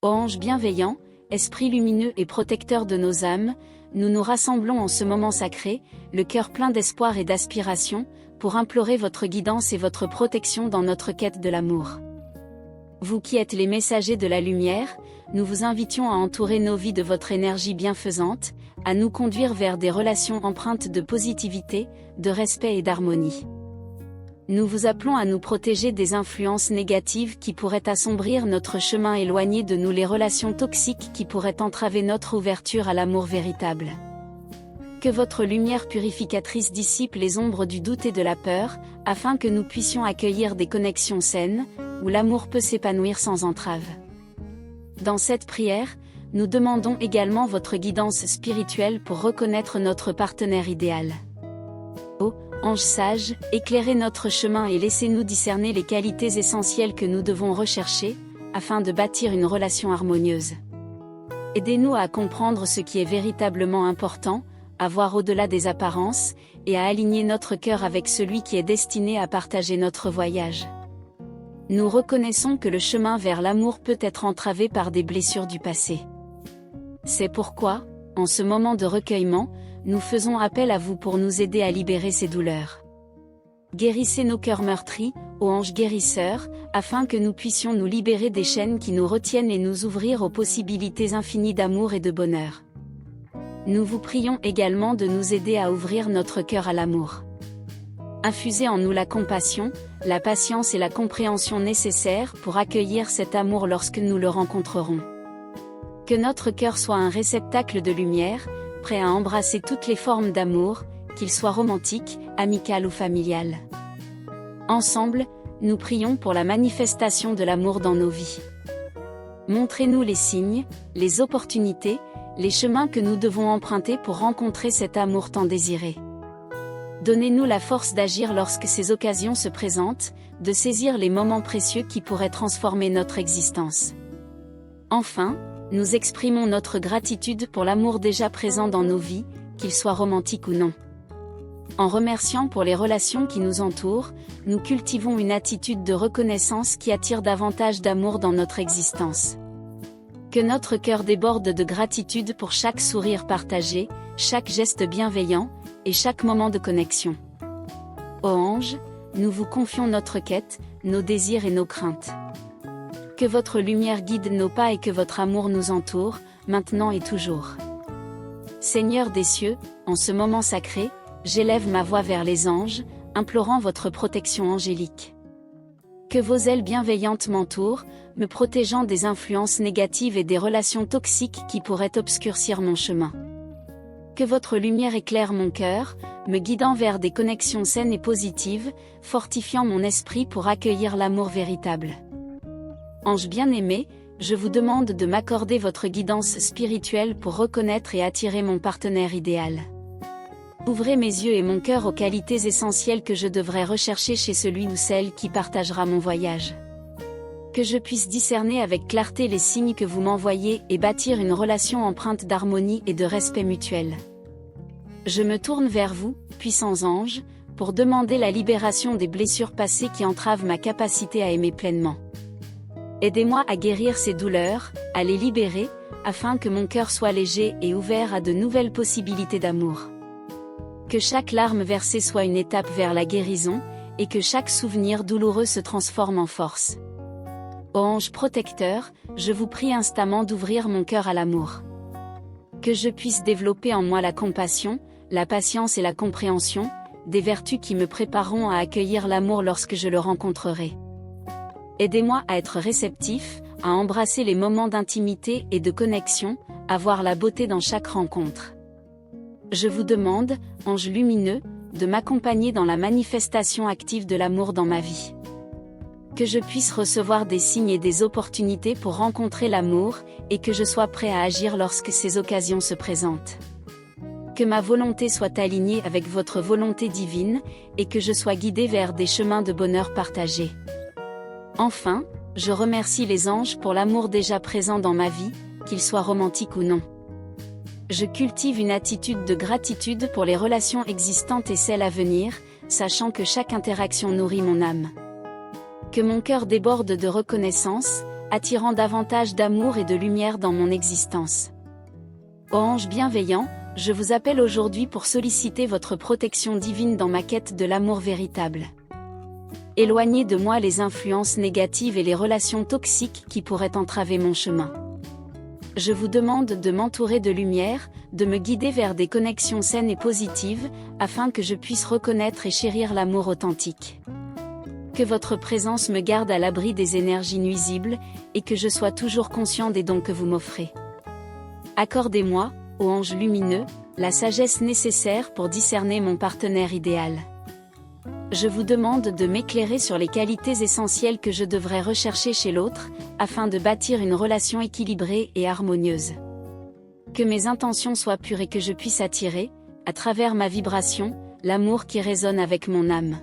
Ô ange bienveillant, esprit lumineux et protecteur de nos âmes, nous nous rassemblons en ce moment sacré, le cœur plein d'espoir et d'aspiration, pour implorer votre guidance et votre protection dans notre quête de l'amour. Vous qui êtes les messagers de la lumière, nous vous invitions à entourer nos vies de votre énergie bienfaisante, à nous conduire vers des relations empreintes de positivité, de respect et d'harmonie. Nous vous appelons à nous protéger des influences négatives qui pourraient assombrir notre chemin, éloigner de nous les relations toxiques qui pourraient entraver notre ouverture à l'amour véritable. Que votre lumière purificatrice dissipe les ombres du doute et de la peur, afin que nous puissions accueillir des connexions saines, où l'amour peut s'épanouir sans entrave. Dans cette prière, nous demandons également votre guidance spirituelle pour reconnaître notre partenaire idéal. Ô ange sage, éclairez notre chemin et laissez-nous discerner les qualités essentielles que nous devons rechercher, afin de bâtir une relation harmonieuse. Aidez-nous à comprendre ce qui est véritablement important, à voir au-delà des apparences, et à aligner notre cœur avec celui qui est destiné à partager notre voyage. Nous reconnaissons que le chemin vers l'amour peut être entravé par des blessures du passé. C'est pourquoi, en ce moment de recueillement, nous faisons appel à vous pour nous aider à libérer ces douleurs. Guérissez nos cœurs meurtris, ô ange guérisseur, afin que nous puissions nous libérer des chaînes qui nous retiennent et nous ouvrir aux possibilités infinies d'amour et de bonheur. Nous vous prions également de nous aider à ouvrir notre cœur à l'amour. Infusez en nous la compassion, la patience et la compréhension nécessaires pour accueillir cet amour lorsque nous le rencontrerons. Que notre cœur soit un réceptacle de lumière, prêt à embrasser toutes les formes d'amour, qu'il soit romantique, amical ou familial. Ensemble, nous prions pour la manifestation de l'amour dans nos vies. Montrez-nous les signes, les opportunités, les chemins que nous devons emprunter pour rencontrer cet amour tant désiré. Donnez-nous la force d'agir lorsque ces occasions se présentent, de saisir les moments précieux qui pourraient transformer notre existence. Enfin, nous exprimons notre gratitude pour l'amour déjà présent dans nos vies, qu'il soit romantique ou non. En remerciant pour les relations qui nous entourent, nous cultivons une attitude de reconnaissance qui attire davantage d'amour dans notre existence. Que notre cœur déborde de gratitude pour chaque sourire partagé, chaque geste bienveillant, et chaque moment de connexion. Ô ange, nous vous confions notre quête, nos désirs et nos craintes. Que votre lumière guide nos pas et que votre amour nous entoure, maintenant et toujours. Seigneur des cieux, en ce moment sacré, j'élève ma voix vers les anges, implorant votre protection angélique. Que vos ailes bienveillantes m'entourent, me protégeant des influences négatives et des relations toxiques qui pourraient obscurcir mon chemin. Que votre lumière éclaire mon cœur, me guidant vers des connexions saines et positives, fortifiant mon esprit pour accueillir l'amour véritable. Ange bien-aimé, je vous demande de m'accorder votre guidance spirituelle pour reconnaître et attirer mon partenaire idéal. Ouvrez mes yeux et mon cœur aux qualités essentielles que je devrais rechercher chez celui ou celle qui partagera mon voyage. Que je puisse discerner avec clarté les signes que vous m'envoyez et bâtir une relation empreinte d'harmonie et de respect mutuel. Je me tourne vers vous, puissants anges, pour demander la libération des blessures passées qui entravent ma capacité à aimer pleinement. Aidez-moi à guérir ces douleurs, à les libérer, afin que mon cœur soit léger et ouvert à de nouvelles possibilités d'amour. Que chaque larme versée soit une étape vers la guérison, et que chaque souvenir douloureux se transforme en force. Ô ange protecteur, je vous prie instamment d'ouvrir mon cœur à l'amour. Que je puisse développer en moi la compassion, la patience et la compréhension, des vertus qui me prépareront à accueillir l'amour lorsque je le rencontrerai. Aidez-moi à être réceptif, à embrasser les moments d'intimité et de connexion, à voir la beauté dans chaque rencontre. Je vous demande, ange lumineux, de m'accompagner dans la manifestation active de l'amour dans ma vie. Que je puisse recevoir des signes et des opportunités pour rencontrer l'amour, et que je sois prêt à agir lorsque ces occasions se présentent. Que ma volonté soit alignée avec votre volonté divine, et que je sois guidé vers des chemins de bonheur partagés. Enfin, je remercie les anges pour l'amour déjà présent dans ma vie, qu'il soit romantique ou non. Je cultive une attitude de gratitude pour les relations existantes et celles à venir, sachant que chaque interaction nourrit mon âme. Que mon cœur déborde de reconnaissance, attirant davantage d'amour et de lumière dans mon existence. Ô ange bienveillant, je vous appelle aujourd'hui pour solliciter votre protection divine dans ma quête de l'amour véritable. Éloignez de moi les influences négatives et les relations toxiques qui pourraient entraver mon chemin. Je vous demande de m'entourer de lumière, de me guider vers des connexions saines et positives, afin que je puisse reconnaître et chérir l'amour authentique. Que votre présence me garde à l'abri des énergies nuisibles, et que je sois toujours conscient des dons que vous m'offrez. Accordez-moi, ô ange lumineux, la sagesse nécessaire pour discerner mon partenaire idéal. Je vous demande de m'éclairer sur les qualités essentielles que je devrais rechercher chez l'autre, afin de bâtir une relation équilibrée et harmonieuse. Que mes intentions soient pures et que je puisse attirer, à travers ma vibration, l'amour qui résonne avec mon âme.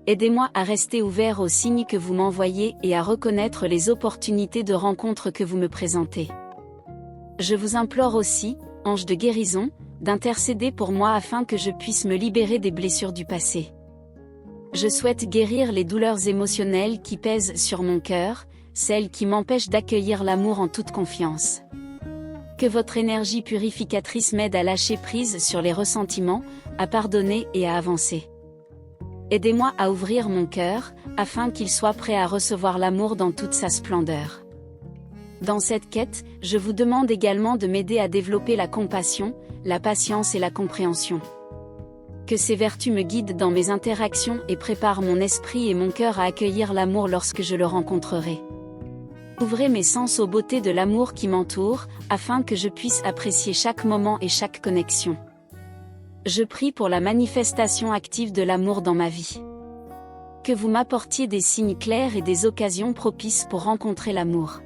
Aidez-moi à rester ouvert aux signes que vous m'envoyez et à reconnaître les opportunités de rencontre que vous me présentez. Je vous implore aussi, ange de guérison, d'intercéder pour moi afin que je puisse me libérer des blessures du passé. Je souhaite guérir les douleurs émotionnelles qui pèsent sur mon cœur, celles qui m'empêchent d'accueillir l'amour en toute confiance. Que votre énergie purificatrice m'aide à lâcher prise sur les ressentiments, à pardonner et à avancer. Aidez-moi à ouvrir mon cœur, afin qu'il soit prêt à recevoir l'amour dans toute sa splendeur. Dans cette quête, je vous demande également de m'aider à développer la compassion, la patience et la compréhension. Que ces vertus me guident dans mes interactions et préparent mon esprit et mon cœur à accueillir l'amour lorsque je le rencontrerai. Ouvrez mes sens aux beautés de l'amour qui m'entoure, afin que je puisse apprécier chaque moment et chaque connexion. Je prie pour la manifestation active de l'amour dans ma vie. Que vous m'apportiez des signes clairs et des occasions propices pour rencontrer l'amour.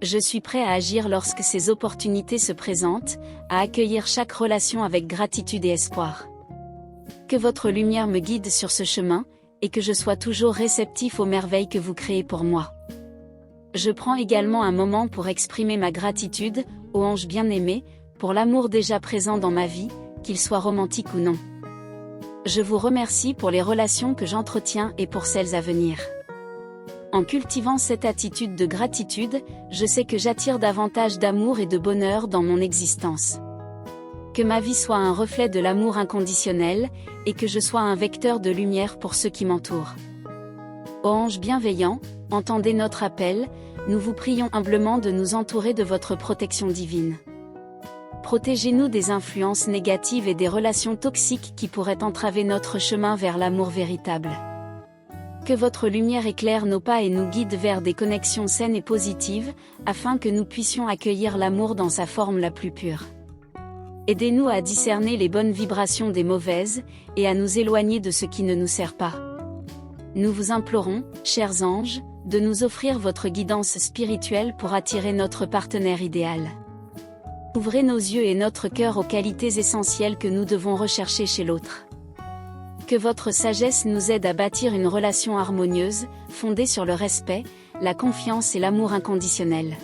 Je suis prêt à agir lorsque ces opportunités se présentent, à accueillir chaque relation avec gratitude et espoir. Que votre lumière me guide sur ce chemin, et que je sois toujours réceptif aux merveilles que vous créez pour moi. Je prends également un moment pour exprimer ma gratitude, ô ange bien-aimé, pour l'amour déjà présent dans ma vie, qu'il soit romantique ou non. Je vous remercie pour les relations que j'entretiens et pour celles à venir. En cultivant cette attitude de gratitude, je sais que j'attire davantage d'amour et de bonheur dans mon existence. Que ma vie soit un reflet de l'amour inconditionnel, et que je sois un vecteur de lumière pour ceux qui m'entourent. Ô ange bienveillant, entendez notre appel, nous vous prions humblement de nous entourer de votre protection divine. Protégez-nous des influences négatives et des relations toxiques qui pourraient entraver notre chemin vers l'amour véritable. Que votre lumière éclaire nos pas et nous guide vers des connexions saines et positives, afin que nous puissions accueillir l'amour dans sa forme la plus pure. Aidez-nous à discerner les bonnes vibrations des mauvaises, et à nous éloigner de ce qui ne nous sert pas. Nous vous implorons, chers anges, de nous offrir votre guidance spirituelle pour attirer notre partenaire idéal. Ouvrez nos yeux et notre cœur aux qualités essentielles que nous devons rechercher chez l'autre. Que votre sagesse nous aide à bâtir une relation harmonieuse, fondée sur le respect, la confiance et l'amour inconditionnel.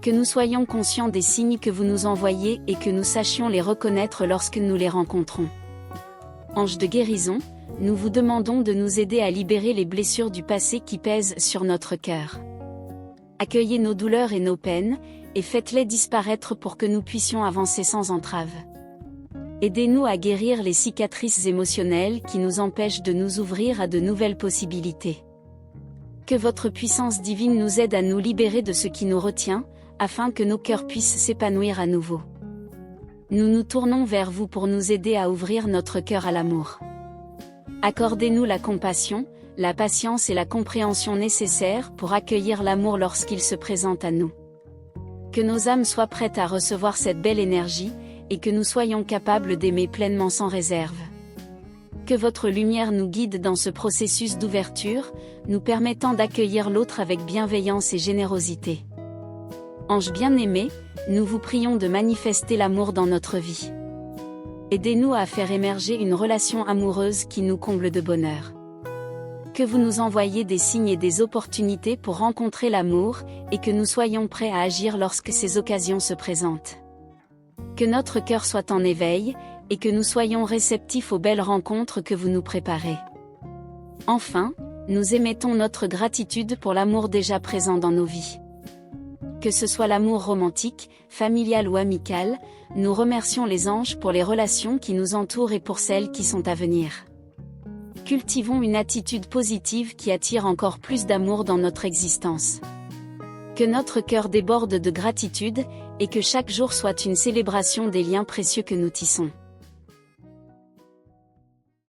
Que nous soyons conscients des signes que vous nous envoyez et que nous sachions les reconnaître lorsque nous les rencontrons. Ange de guérison, nous vous demandons de nous aider à libérer les blessures du passé qui pèsent sur notre cœur. Accueillez nos douleurs et nos peines, et faites-les disparaître pour que nous puissions avancer sans entrave. Aidez-nous à guérir les cicatrices émotionnelles qui nous empêchent de nous ouvrir à de nouvelles possibilités. Que votre puissance divine nous aide à nous libérer de ce qui nous retient, afin que nos cœurs puissent s'épanouir à nouveau. Nous nous tournons vers vous pour nous aider à ouvrir notre cœur à l'amour. Accordez-nous la compassion, la patience et la compréhension nécessaires pour accueillir l'amour lorsqu'il se présente à nous. Que nos âmes soient prêtes à recevoir cette belle énergie, et que nous soyons capables d'aimer pleinement sans réserve. Que votre lumière nous guide dans ce processus d'ouverture, nous permettant d'accueillir l'autre avec bienveillance et générosité. Ange bien-aimé, nous vous prions de manifester l'amour dans notre vie. Aidez-nous à faire émerger une relation amoureuse qui nous comble de bonheur. Que vous nous envoyiez des signes et des opportunités pour rencontrer l'amour, et que nous soyons prêts à agir lorsque ces occasions se présentent. Que notre cœur soit en éveil, et que nous soyons réceptifs aux belles rencontres que vous nous préparez. Enfin, Nous émettons notre gratitude pour l'amour déjà présent dans nos vies. Que ce soit l'amour romantique, familial ou amical, nous remercions les anges pour les relations qui nous entourent et pour celles qui sont à venir. Cultivons une attitude positive qui attire encore plus d'amour dans notre existence. Que notre cœur déborde de gratitude, et que chaque jour soit une célébration des liens précieux que nous tissons.